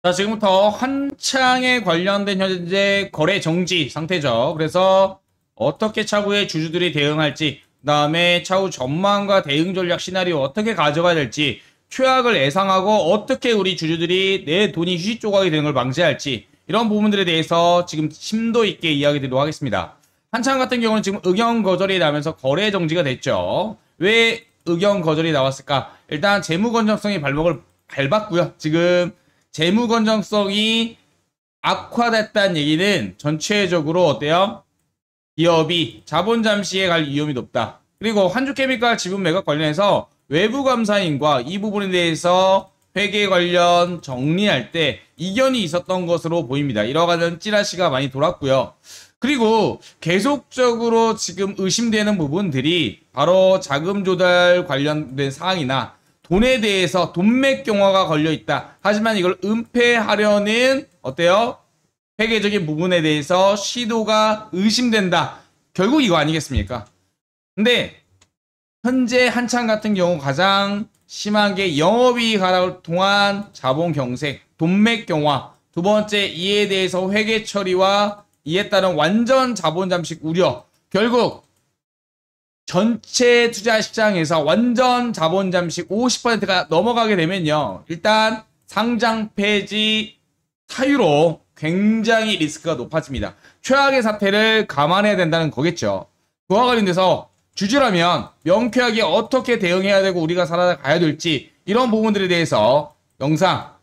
자, 지금부터 한창에 관련된 현재 거래 정지 상태죠. 그래서 어떻게 차후에 주주들이 대응할지, 그 다음에 차후 전망과 대응 전략 시나리오 어떻게 가져가야 될지, 최악을 예상하고 어떻게 우리 주주들이 내 돈이 휴지 조각이 되는 걸 방지할지, 이런 부분들에 대해서 지금 심도 있게 이야기 드리도록 하겠습니다. 한창 같은 경우는 지금 의견 거절이 나면서 거래 정지가 됐죠. 왜 의견 거절이 나왔을까? 일단 재무 건전성이 발목을 밟았고요. 지금 재무 건전성이 악화됐다는 얘기는 전체적으로 어때요? 기업이 자본 잠시에 갈 위험이 높다. 그리고 한주케미칼 지분 매각 관련해서 외부 감사인과 이 부분에 대해서 회계 관련 정리할 때 이견이 있었던 것으로 보입니다. 이러한 찌라시가 많이 돌았고요. 그리고 계속적으로 지금 의심되는 부분들이 바로 자금 조달 관련된 사항이나 돈에 대해서 돈맥경화가 걸려있다. 하지만 이걸 은폐하려는 어때요? 회계적인 부분에 대해서 시도가 의심된다. 결국 이거 아니겠습니까? 근데 현재 한창 같은 경우 가장 심한 게 영업이익 하락을 통한 자본 경색, 돈맥경화. 두 번째, 이에 대해서 회계 처리와 이에 따른 완전 자본 잠식 우려. 결국 전체 투자 시장에서 완전 자본 잠식 50%가 넘어가게 되면요. 일단 상장 폐지 사유로 굉장히 리스크가 높아집니다. 최악의 사태를 감안해야 된다는 거겠죠. 그와 관련돼서 주주라면 명쾌하게 어떻게 대응해야 되고 우리가 살아가야 될지 이런 부분들에 대해서 영상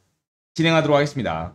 진행하도록 하겠습니다.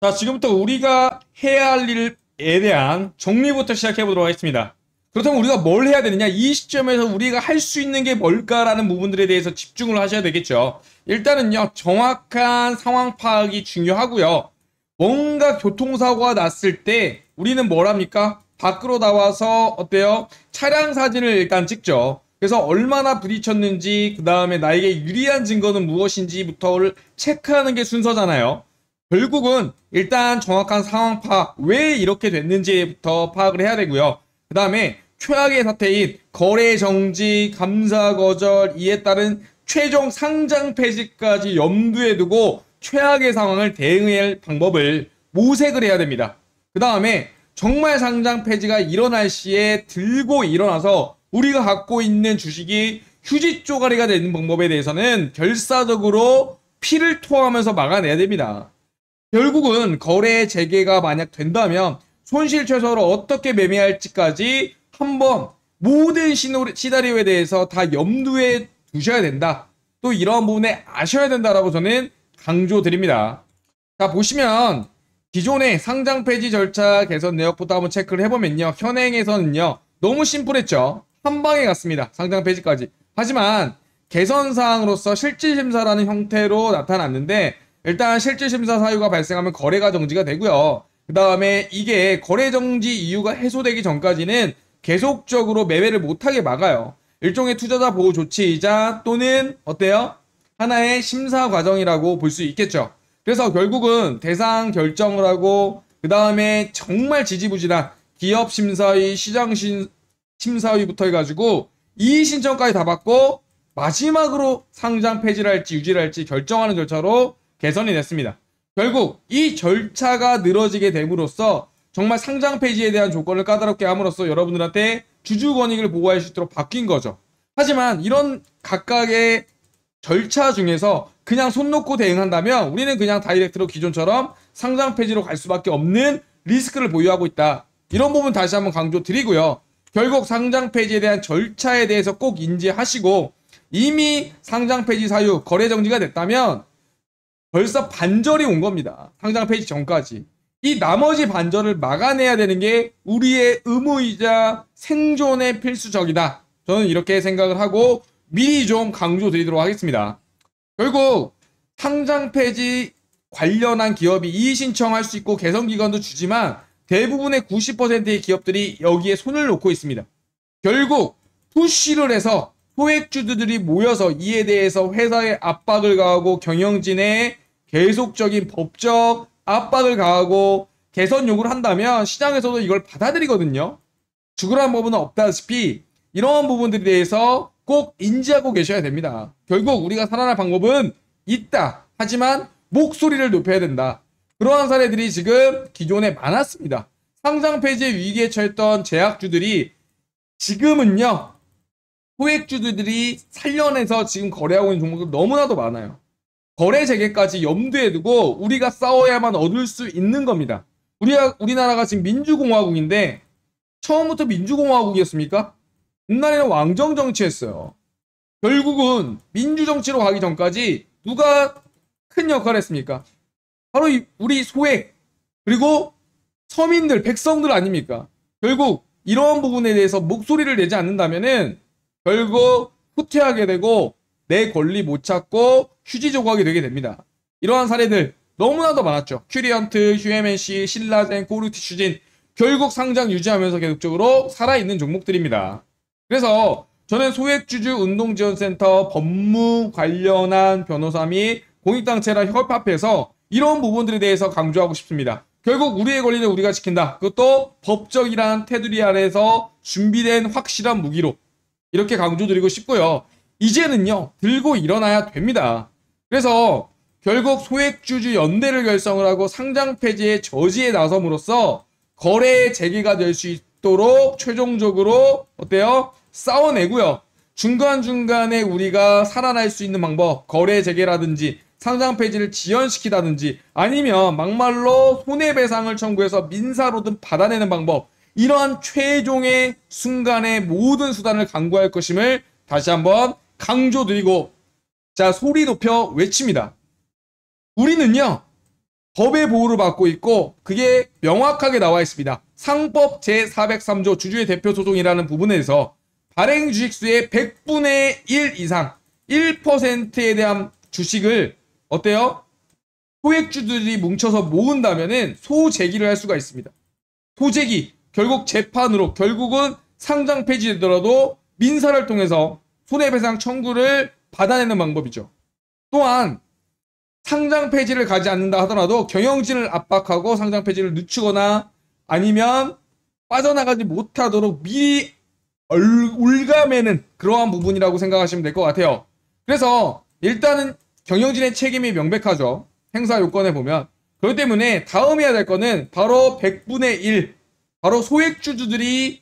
자, 지금부터 우리가 해야 할 일에 대한 정리부터 시작해 보도록 하겠습니다. 그렇다면 우리가 뭘 해야 되느냐? 이 시점에서 우리가 할 수 있는 게 뭘까라는 부분들에 대해서 집중을 하셔야 되겠죠. 일단은요, 정확한 상황 파악이 중요하고요. 뭔가 교통사고가 났을 때 우리는 뭘 합니까? 밖으로 나와서 어때요? 차량 사진을 일단 찍죠. 그래서 얼마나 부딪혔는지, 그 다음에 나에게 유리한 증거는 무엇인지부터를 체크하는 게 순서잖아요. 결국은 일단 정확한 상황 파악, 왜 이렇게 됐는지부터 파악을 해야 되고요. 그 다음에 최악의 사태인 거래 정지, 감사 거절, 이에 따른 최종 상장 폐지까지 염두에 두고 최악의 상황을 대응할 방법을 모색을 해야 됩니다. 그 다음에 정말 상장 폐지가 일어날 시에 들고 일어나서 우리가 갖고 있는 주식이 휴지 쪼가리가 되는 방법에 대해서는 결사적으로 피를 토하면서 막아내야 됩니다. 결국은 거래 재개가 만약 된다면 손실 최소로 어떻게 매매할지까지 한번 모든 시나리오에 대해서 다 염두에 두셔야 된다. 또 이런 부분에 아셔야 된다라고 저는 강조드립니다. 자, 보시면 기존의 상장 폐지 절차 개선 내역부터 한번 체크를 해보면요. 현행에서는요. 너무 심플했죠. 한 방에 갔습니다. 상장 폐지까지. 하지만 개선 사항으로서 실질심사라는 형태로 나타났는데 일단 실질심사 사유가 발생하면 거래가 정지가 되고요. 그 다음에 이게 거래 정지 이유가 해소되기 전까지는 계속적으로 매매를 못하게 막아요. 일종의 투자자 보호 조치이자 또는 어때요? 하나의 심사 과정이라고 볼 수 있겠죠. 그래서 결국은 대상 결정을 하고 그 다음에 정말 지지부진한 기업 심사위, 시장 심사위부터 해가지고 이의 신청까지 다 받고 마지막으로 상장 폐지를 할지 유지를 할지 결정하는 절차로 개선이 됐습니다. 결국 이 절차가 늘어지게 됨으로써 정말 상장 폐지에 대한 조건을 까다롭게 함으로써 여러분들한테 주주 권익을 보호할 수 있도록 바뀐 거죠. 하지만 이런 각각의 절차 중에서 그냥 손 놓고 대응한다면 우리는 그냥 다이렉트로 기존처럼 상장 폐지로 갈 수밖에 없는 리스크를 보유하고 있다. 이런 부분 다시 한번 강조드리고요. 결국 상장 폐지에 대한 절차에 대해서 꼭 인지하시고 이미 상장 폐지 사유, 거래 정지가 됐다면 벌써 반절이 온 겁니다. 상장 폐지 전까지. 이 나머지 반절을 막아내야 되는 게 우리의 의무이자 생존의 필수적이다. 저는 이렇게 생각을 하고 미리 좀 강조드리도록 하겠습니다. 결국 상장 폐지 관련한 기업이 이의 신청할 수 있고 개선 기간도 주지만 대부분의 90%의 기업들이 여기에 손을 놓고 있습니다. 결국 푸시를 해서 소액주주들이 모여서 이에 대해서 회사에 압박을 가하고 경영진에 계속적인 법적 압박을 가하고 개선 요구를 한다면 시장에서도 이걸 받아들이거든요. 죽으라는 법은 없다시피 이런 부분들에 대해서 꼭 인지하고 계셔야 됩니다. 결국 우리가 살아날 방법은 있다. 하지만 목소리를 높여야 된다. 그러한 사례들이 지금 기존에 많았습니다. 상장 폐지의 위기에 처했던 제약주들이 지금은요, 소액주들이 살려내서 지금 거래하고 있는 종목들 너무나도 많아요. 거래 재개까지 염두에 두고 우리가 싸워야만 얻을 수 있는 겁니다. 우리나라가 지금 민주공화국인데 처음부터 민주공화국이었습니까? 옛날에는 왕정 정치했어요. 결국은 민주정치로 가기 전까지 누가 큰 역할을 했습니까? 바로 우리 소액 그리고 서민들, 백성들 아닙니까? 결국 이러한 부분에 대해서 목소리를 내지 않는다면은 결국 후퇴하게 되고 내 권리 못 찾고 휴지 조각이 되게 됩니다. 이러한 사례들 너무나도 많았죠. 큐리언트, 휴에멘시, 신라젠, 코르티슈진 결국 상장 유지하면서 계속적으로 살아있는 종목들입니다. 그래서 저는 소액주주 운동지원센터 법무 관련한 변호사 및 공익단체랑 협합해서 이런 부분들에 대해서 강조하고 싶습니다. 결국 우리의 권리는 우리가 지킨다. 그것도 법적이란 테두리 아래에서 준비된 확실한 무기로 이렇게 강조드리고 싶고요. 이제는요, 들고 일어나야 됩니다. 그래서 결국 소액주주 연대를 결성을 하고 상장 폐지의 저지에 나섬으로써 거래 재개가 될 수 있도록 최종적으로 어때요? 싸워내고요. 중간중간에 우리가 살아날 수 있는 방법, 거래 재개라든지 상장 폐지를 지연시키다든지 아니면 막말로 손해배상을 청구해서 민사로든 받아내는 방법, 이러한 최종의 순간의 모든 수단을 강구할 것임을 다시 한번 강조드리고, 자, 소리 높여 외칩니다. 우리는요, 법의 보호를 받고 있고 그게 명확하게 나와 있습니다. 상법 제403조 주주의 대표 소송이라는 부분에서 발행 주식수의 100분의 1 이상 1%에 대한 주식을 어때요? 소액주들이 뭉쳐서 모은다면은 소재기를 할 수가 있습니다. 소재기, 결국 재판으로 결국은 상장 폐지되더라도 민사를 통해서 손해배상 청구를 받아내는 방법이죠. 또한 상장 폐지를 가지 않는다 하더라도 경영진을 압박하고 상장 폐지를 늦추거나 아니면 빠져나가지 못하도록 미리 올가매는 그러한 부분이라고 생각하시면 될 것 같아요. 그래서 일단은 경영진의 책임이 명백하죠. 행사 요건에 보면. 그렇기 때문에 다음 해야 될 거는 바로 100분의 1, 바로 소액주주들이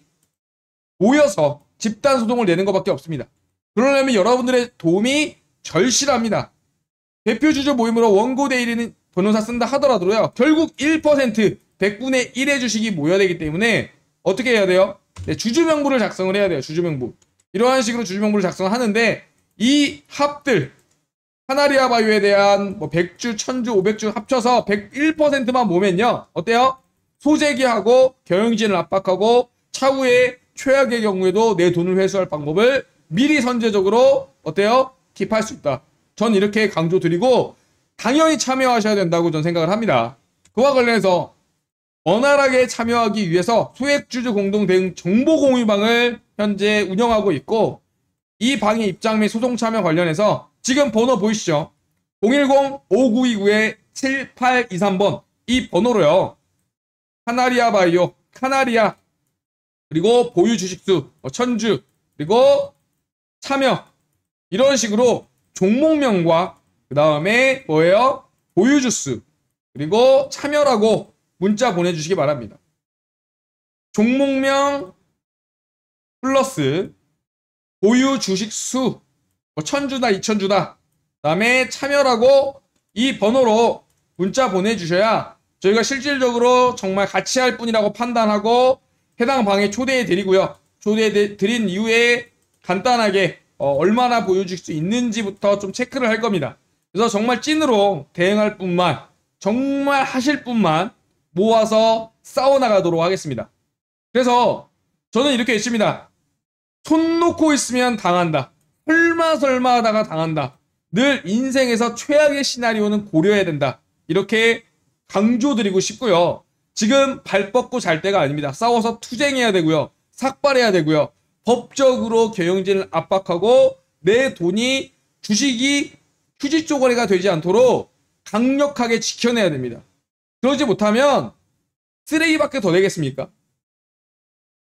모여서 집단소송을 내는 것밖에 없습니다. 그러려면 여러분들의 도움이 절실합니다. 대표주주 모임으로 원고 대리인 변호사 쓴다 하더라도요, 결국 1%, 100분의 1의 주식이 모여야 되기 때문에 어떻게 해야 돼요? 네, 주주명부를 작성을 해야 돼요. 주주명부. 이러한 식으로 주주명부를 작성을 하는데 이 합들, 카나리아 바이오에 대한 뭐 100주, 1000주, 500주 합쳐서 101%만 모으면요, 어때요? 소재기하고 경영진을 압박하고 차후에 최악의 경우에도 내 돈을 회수할 방법을 미리 선제적으로 어때요? 킵할 수 있다. 전 이렇게 강조드리고 당연히 참여하셔야 된다고 전 생각을 합니다. 그와 관련해서 원활하게 참여하기 위해서 소액주주 공동대응 정보공유방을 현재 운영하고 있고, 이 방의 입장 및 소송 참여 관련해서 지금 번호 보이시죠? 010-5929-7823번 이 번호로요, 카나리아 바이오, 카나리아, 그리고 보유 주식수 1000주, 그리고 참여, 이런 식으로 종목명과 그 다음에 뭐예요? 보유주수, 그리고 참여라고 문자 보내주시기 바랍니다. 종목명 플러스 보유 주식수 1000주다 2000주다, 그 다음에 참여라고 이 번호로 문자 보내주셔야 저희가 실질적으로 정말 같이 할 분이라고 판단하고 해당 방에 초대해 드리고요. 초대해 드린 이후에 간단하게 얼마나 보여줄 수 있는지부터 좀 체크를 할 겁니다. 그래서 정말 찐으로 대응할 분만, 정말 하실 분만 모아서 싸워나가도록 하겠습니다. 그래서 저는 이렇게 했습니다. 손 놓고 있으면 당한다. 설마 하다가 당한다. 늘 인생에서 최악의 시나리오는 고려해야 된다. 이렇게 강조드리고 싶고요. 지금 발 뻗고 잘 때가 아닙니다. 싸워서 투쟁해야 되고요. 삭발해야 되고요. 법적으로 경영진을 압박하고 내 돈이, 주식이 휴지 쪼가리가 되지 않도록 강력하게 지켜내야 됩니다. 그러지 못하면 쓰레기밖에 더 되겠습니까?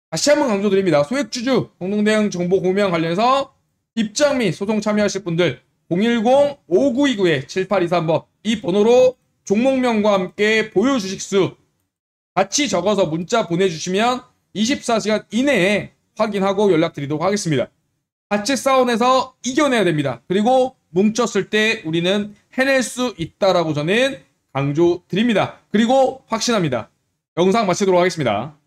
다시 한번 강조드립니다. 소액주주 공동대응 정보 공유와 관련해서 입장 및 소송 참여하실 분들 010-5929-7823번 이 번호로 종목명과 함께 보유 주식수 같이 적어서 문자 보내주시면 24시간 이내에 확인하고 연락드리도록 하겠습니다. 같이 싸움에서 이겨내야 됩니다. 그리고 뭉쳤을 때 우리는 해낼 수 있다라고 저는 강조드립니다. 그리고 확신합니다. 영상 마치도록 하겠습니다.